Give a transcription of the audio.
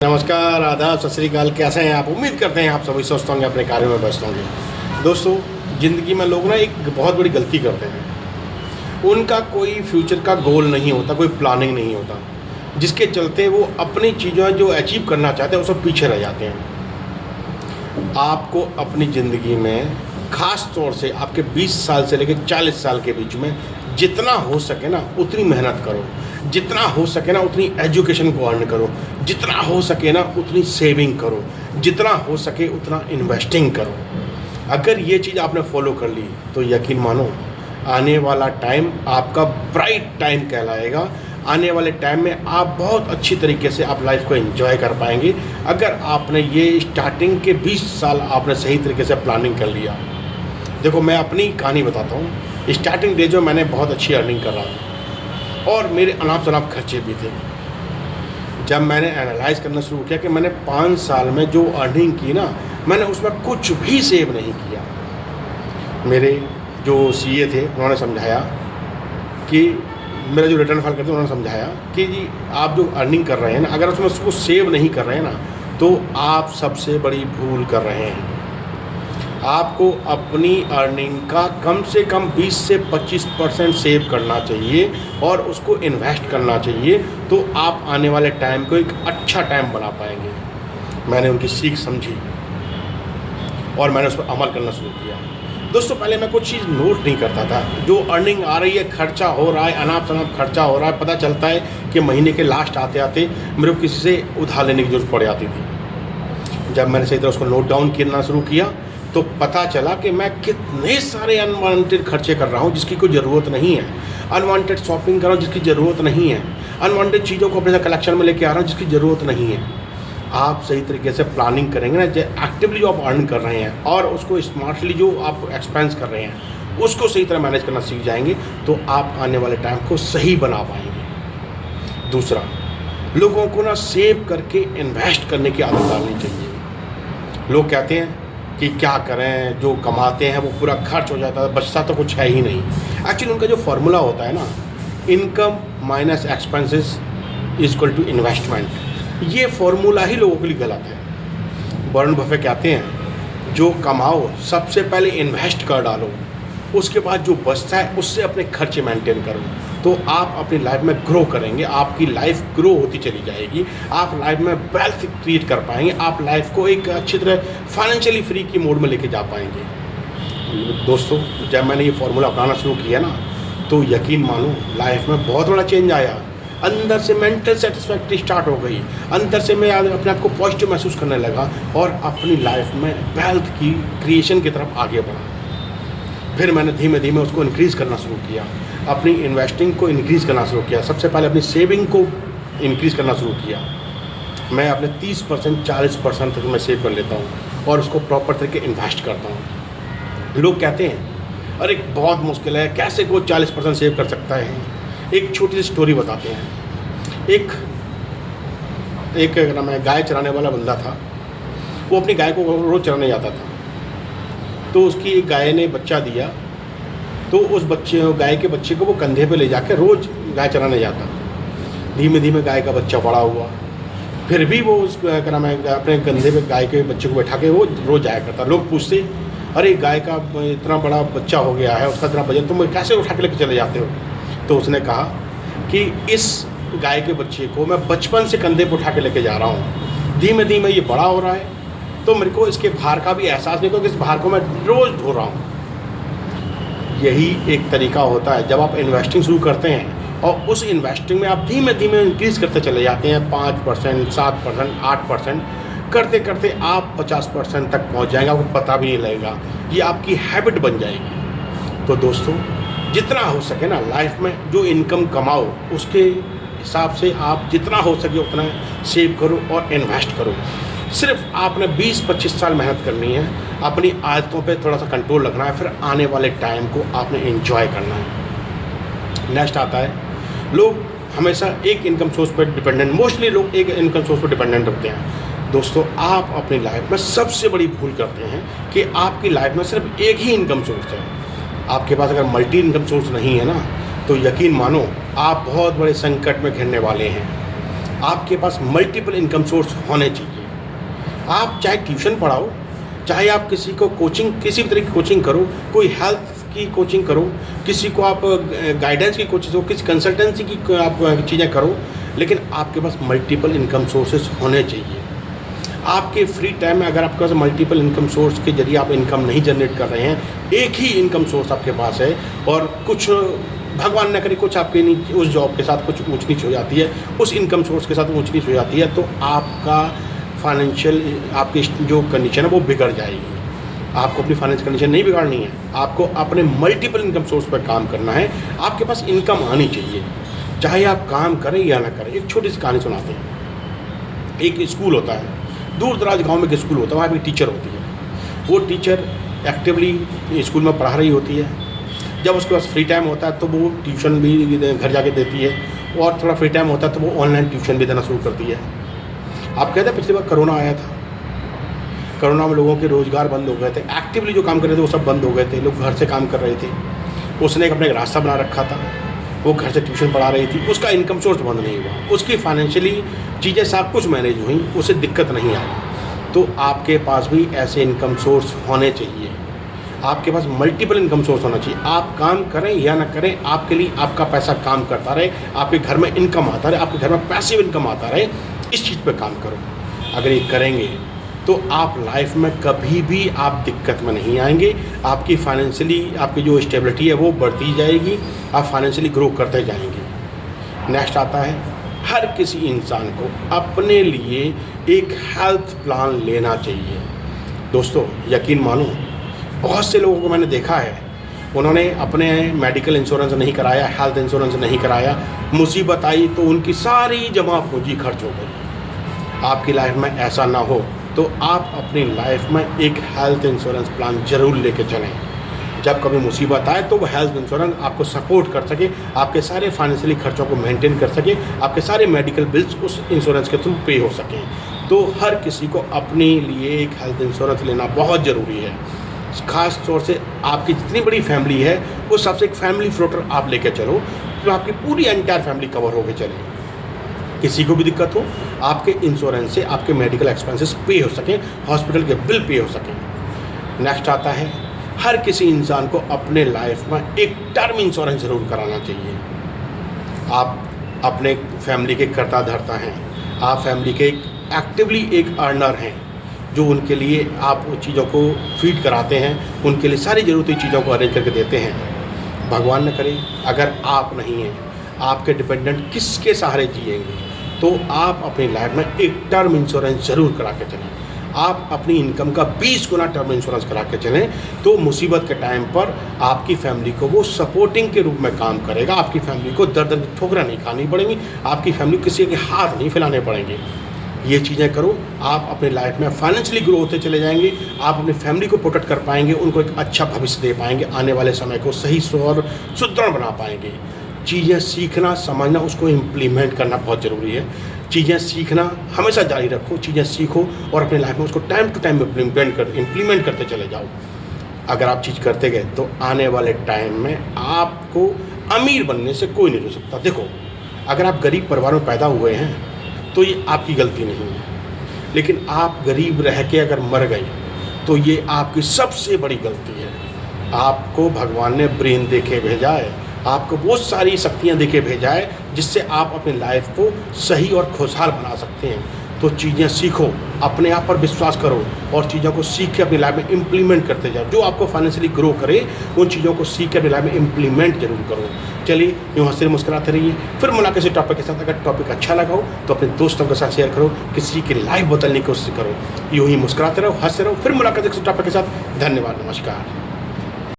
नमस्कार, आदाब, सत श्री अकाल। कैसे हैं आप? उम्मीद करते हैं आप सभी स्वस्थ होंगे, अपने कार्यों में व्यस्त होंगे। दोस्तों, ज़िंदगी में लोग ना एक बहुत बड़ी गलती करते हैं। उनका कोई फ्यूचर का गोल नहीं होता, कोई प्लानिंग नहीं होता, जिसके चलते वो अपनी चीज़ें जो अचीव करना चाहते हैं उस पर पीछे रह जाते हैं। आपको अपनी ज़िंदगी में ख़ास तौर से आपके 20 साल से लेकर 40 साल के बीच में जितना हो सके ना उतनी मेहनत करो, जितना हो सके ना उतनी एजुकेशन को अर्न करो, जितना हो सके ना उतनी सेविंग करो, जितना हो सके उतना इन्वेस्टिंग करो। अगर ये चीज़ आपने फॉलो कर ली तो यकीन मानो आने वाला टाइम आपका ब्राइट टाइम कहलाएगा। आने वाले टाइम में आप बहुत अच्छी तरीके से आप लाइफ को एंजॉय कर पाएंगे अगर आपने ये स्टार्टिंग के 20 साल आपने सही तरीके से प्लानिंग कर लिया। देखो, मैं अपनी कहानी बताता हूँ। स्टार्टिंग डेज में मैंने बहुत अच्छी अर्निंग कर रहा था और मेरे अनाप शनाप खर्चे भी थे। जब मैंने एनालाइज करना शुरू किया कि मैंने 5 साल में जो अर्निंग की ना, मैंने उसमें कुछ भी सेव नहीं किया। मेरे जो सीए थे उन्होंने समझाया कि मेरा जो रिटर्न फाइल करते हैं उन्होंने समझाया कि जी आप जो अर्निंग कर रहे हैं ना, अगर उसमें उसको सेव नहीं कर रहे हैं ना तो आप सबसे बड़ी भूल कर रहे हैं। आपको अपनी अर्निंग का कम से कम 20 से 25% सेव करना चाहिए और उसको इन्वेस्ट करना चाहिए, तो आप आने वाले टाइम को एक अच्छा टाइम बना पाएंगे। मैंने उनकी सीख समझी और मैंने उस पर अमल करना शुरू किया। दोस्तों, पहले मैं कुछ चीज़ नोट नहीं करता था। जो अर्निंग आ रही है, खर्चा हो रहा है, अनाप शनाप खर्चा हो रहा है, पता चलता है कि महीने के लास्ट आते आते मेरे को किसी से उधार लेने की जरूरत पड़ जाती थी। जब मैंने सही तरह उसको नोट डाउन करना शुरू किया तो पता चला कि मैं कितने सारे अनवांटेड खर्चे कर रहा हूँ जिसकी कोई ज़रूरत नहीं है, अनवांटेड शॉपिंग कर रहा हूँ जिसकी ज़रूरत नहीं है, अनवांटेड चीज़ों को अपने कलेक्शन में लेके आ रहा हूँ जिसकी ज़रूरत नहीं है। आप सही तरीके से प्लानिंग करेंगे ना, एक्टिवली जो आप अर्न कर रहे हैं और उसको स्मार्टली जो आप एक्सपेंस कर रहे हैं उसको सही तरह मैनेज करना सीख जाएंगे तो आप आने वाले टाइम को सही बना पाएंगे। दूसरा, लोगों को ना सेव करके इन्वेस्ट करने की आदत डालनी चाहिए। लोग कहते हैं कि क्या करें, जो कमाते हैं वो पूरा खर्च हो जाता है, बचता तो कुछ है ही नहीं। एक्चुअली उनका जो फार्मूला होता है ना, income minus expenses is equal to investment, ये फार्मूला ही लोगों के लिए गलत है। वॉरेन बफेट कहते हैं जो कमाओ सबसे पहले इन्वेस्ट कर डालो, उसके बाद जो बचता है उससे अपने खर्चे मेंटेन करो, तो आप अपनी लाइफ में ग्रो करेंगे। आपकी लाइफ ग्रो होती चली जाएगी, आप लाइफ में वेल्थ क्रिएट कर पाएंगे, आप लाइफ को एक अच्छी तरह फाइनेंशियली फ्री की मोड में लेके जा पाएंगे। दोस्तों, जब मैंने ये फार्मूला अपनाना शुरू किया ना तो यकीन मानो लाइफ में बहुत बड़ा चेंज आया। अंदर से मेंटल सेटिस्फैक्ट्री स्टार्ट हो गई, अंदर से मैं अपने आप को पॉजिटिव महसूस करने लगा और अपनी लाइफ में वेल्थ की क्रिएशन की तरफ आगे बढ़ा। फिर मैंने धीमे धीमे उसको इंक्रीज़ करना शुरू किया, अपनी इन्वेस्टिंग को इंक्रीज़ करना शुरू किया। सबसे पहले अपनी सेविंग को इंक्रीज़ करना शुरू किया। मैं अपने 30% 40% तक मैं सेव कर लेता हूँ और उसको प्रॉपर तरीके इन्वेस्ट करता हूँ। लोग कहते हैं अरे बहुत मुश्किल है, कैसे कोई 40% सेव कर सकता है। एक छोटी सी स्टोरी बताते हैं। एक क्या नाम है, गाय चराने वाला बंदा था। वो अपनी गाय को रोज़ चराने जाता था, तो उसकी एक गाय ने बच्चा दिया, तो उस गाय के बच्चे को वो कंधे पे ले जाकर रोज़ गाय चराने जाता। धीमे धीमे गाय का बच्चा बड़ा हुआ, फिर भी वो उस क्या नाम है अपने कंधे पे गाय के बच्चे को बैठा के वो रोज़ जाया करता। लोग पूछते अरे गाय का इतना बड़ा बच्चा हो गया है, उसका इतना वजन, तुम कैसे उठा के लेके चले जाते हो? तो उसने कहा कि इस गाय के बच्चे को मैं बचपन से कंधे पर उठा के लेके जा रहा हूँ, धीमे धीमे ये बड़ा हो रहा है तो मेरे को इसके भार का भी एहसास नहीं, क्योंकि इस भार को मैं रोज़ ढो रहा हूँ। यही एक तरीका होता है जब आप इन्वेस्टिंग शुरू करते हैं और उस इन्वेस्टिंग में आप धीमे धीमे इंक्रीज़ करते चले जाते हैं। 5%, 7%, 8% करते करते आप 50% तक पहुँच जाएंगे, आपको पता भी नहीं लगेगा। ये आपकी हैबिट बन जाएगी। तो दोस्तों, जितना हो सके ना लाइफ में जो इनकम कमाओ उसके हिसाब से आप जितना हो सके उतना सेव करो और इन्वेस्ट करो। सिर्फ आपने 20-25 साल मेहनत करनी है, अपनी आदतों पे थोड़ा सा कंट्रोल रखना है, फिर आने वाले टाइम को आपने एंजॉय करना है। नेक्स्ट आता है, लोग हमेशा एक इनकम सोर्स पर डिपेंडेंट, मोस्टली लोग एक इनकम सोर्स पर डिपेंडेंट होते हैं। दोस्तों, आप अपनी लाइफ में सबसे बड़ी भूल करते हैं कि आपकी लाइफ में सिर्फ एक ही इनकम सोर्स है। आपके पास अगर मल्टी इनकम सोर्स नहीं है ना तो यकीन मानो आप बहुत बड़े संकट में घिरने वाले हैं। आपके पास मल्टीपल इनकम सोर्स होने चाहिए। आप चाहे ट्यूशन पढ़ाओ, चाहे आप किसी को कोचिंग, किसी भी तरह की कोचिंग करो, कोई हेल्थ की कोचिंग करो, किसी को आप गाइडेंस की कोचिंग हो, किसी कंसल्टेंसी की आप चीज़ें करो, लेकिन आपके पास मल्टीपल इनकम सोर्सेज होने चाहिए। आपके फ्री टाइम में अगर आपके पास मल्टीपल इनकम सोर्स के जरिए आप इनकम नहीं जनरेट कर रहे हैं, एक ही इनकम सोर्स आपके पास है और कुछ भगवान न करे कुछ आपके नीचे उस जॉब के साथ कुछ ऊंच नीच हो जाती है, उस इनकम सोर्स के साथ ऊंच नीच हो जाती है, तो आपका फाइनेंशियल आपकी जो कंडीशन है वो बिगड़ जाएगी। आपको अपनी फाइनेंशियल कंडीशन नहीं बिगाड़नी है, आपको अपने मल्टीपल इनकम सोर्स पर काम करना है। आपके पास इनकम आनी चाहिए, चाहे आप काम करें या ना करें। एक छोटी सी कहानी सुनाते हैं। एक स्कूल होता है, दूर दराज गांव में एक स्कूल होता है, वहाँ पे टीचर होती है। वो टीचर एक्टिवली स्कूल में पढ़ा रही होती है। जब उसके पास फ्री टाइम होता है तो वो ट्यूशन भी घर जाके देती है, और थोड़ा फ्री टाइम होता है तो वो ऑनलाइन ट्यूशन भी देना शुरू करती है। आप कहते हैं पिछली बार कोरोना आया था, कोरोना में लोगों के रोज़गार बंद हो गए थे, एक्टिवली जो काम कर रहे थे वो सब बंद हो गए थे, लोग घर से काम कर रहे थे। उसने एक अपने रास्ता बना रखा था, वो घर से ट्यूशन पढ़ा रही थी, उसका इनकम सोर्स बंद नहीं हुआ, उसकी फाइनेंशियली चीज़ें सब कुछ मैनेज हुई, उसे दिक्कत नहीं आई। तो आपके पास भी ऐसे इनकम सोर्स होने चाहिए, आपके पास मल्टीपल इनकम सोर्स होना चाहिए। आप काम करें या ना करें, आपके लिए आपका पैसा काम करता रहे, आपके घर में इनकम आता रहे, आपके घर में पैसिव इनकम आता रहे, इस चीज़ पे काम करो। अगर ये करेंगे तो आप लाइफ में कभी भी आप दिक्कत में नहीं आएंगे। आपकी फाइनेंशियली आपकी जो स्टेबिलिटी है वो बढ़ती जाएगी, आप फाइनेंशियली ग्रो करते जाएंगे। नेक्स्ट आता है, हर किसी इंसान को अपने लिए एक हेल्थ प्लान लेना चाहिए। दोस्तों यकीन मानो, बहुत से लोगों को मैंने देखा है, उन्होंने अपने मेडिकल इंश्योरेंस नहीं कराया, हेल्थ इंश्योरेंस नहीं कराया, मुसीबत आई तो उनकी सारी जमा पूंजी खर्च हो गई। आपकी लाइफ में ऐसा ना हो तो आप अपनी लाइफ में एक हेल्थ इंश्योरेंस प्लान जरूर लेके चलें। जब कभी मुसीबत आए तो वो हेल्थ इंश्योरेंस आपको सपोर्ट कर सके, आपके सारे फाइनेंशियली खर्चों को मेंटेन कर सके, आपके सारे मेडिकल बिल्स उस इंश्योरेंस के थ्रू पे हो सकें। तो हर किसी को अपने लिए एक हेल्थ इंश्योरेंस लेना बहुत ज़रूरी है। ख़ास तौर से आपकी जितनी बड़ी फैमिली है उस सबसे एक फैमिली फ्लोटर आप लेकर चलो, तो आपकी पूरी एंटायर फैमिली कवर होकर चले। किसी को भी दिक्कत हो, आपके इंश्योरेंस से आपके मेडिकल एक्सपेंसेस पे हो सकें, हॉस्पिटल के बिल पे हो सकें। नेक्स्ट आता है, हर किसी इंसान को अपने लाइफ में एक टर्म इंश्योरेंस ज़रूर कराना चाहिए। आप अपने फैमिली के कर्ता धर्ता हैं, आप फैमिली के एक्टिवली एक अर्नर हैं, जो उनके लिए आप उन चीज़ों को फीड कराते हैं, उनके लिए सारी ज़रूरती चीज़ों को अरेंज करके देते हैं। भगवान न करे अगर आप नहीं हैं, आपके डिपेंडेंट किसके सहारे जिएंगे। तो आप अपनी लाइफ में एक टर्म इंश्योरेंस ज़रूर करा के चलें। आप अपनी इनकम का 20 गुना टर्म इंश्योरेंस करा के चलें, तो मुसीबत के टाइम पर आपकी फैमिली को वो सपोर्टिंग के रूप में काम करेगा। आपकी फैमिली को दर दर की ठोकरें नहीं खानी पड़ेंगी, आपकी फैमिली को किसी के हाथ नहीं फैलाने पड़ेंगे। ये चीज़ें करो, आप अपनी लाइफ में फाइनेंशियली ग्रो होते चले जाएंगे, आप अपनी फैमिली को प्रोटेक्ट कर पाएंगे, उनको एक अच्छा भविष्य दे पाएंगे, आने वाले समय को सही और सुदृढ़ बना पाएंगे। चीज़ें सीखना, समझना, उसको इम्प्लीमेंट करना बहुत ज़रूरी है। चीज़ें सीखना हमेशा जारी रखो, चीज़ें सीखो और अपने लाइफ में उसको टाइम टू टाइम इम्प्लीमेंट करते चले जाओ। अगर आप चीज़ करते गए तो आने वाले टाइम में आपको अमीर बनने से कोई नहीं रोक सकता। देखो, अगर आप गरीब परिवार में पैदा हुए हैं तो ये आपकी गलती नहीं है, लेकिन आप गरीब रह के अगर मर गए तो ये आपकी सबसे बड़ी गलती है। आपको भगवान ने ब्रेन दे के भेजा है, आपको बहुत सारी शक्तियाँ दे के भेजा है, जिससे आप अपनी लाइफ को सही और खुशहाल बना सकते हैं। तो चीज़ें सीखो, अपने आप पर विश्वास करो और चीज़ों को सीख के अपनी लाइफ में इम्प्लीमेंट करते जाओ। जो आपको फाइनेंशियली ग्रो करे उन चीज़ों को सीख के अपनी लाइफ में इम्प्लीमेंट जरूर करो। चलिए, यूँ हंसते मुस्कुराते रहिए। फिर मुलाकात किसी टॉपिक के साथ। अगर टॉपिक अच्छा लगा हो तो अपने दोस्तों के साथ शेयर करो, किसी की लाइफ बदलने की कोशिश करो। यूँ ही मुस्कुराते रहो, हंसते रहो। फिर मुलाकात किसी टॉपिक के साथ। धन्यवाद, नमस्कार।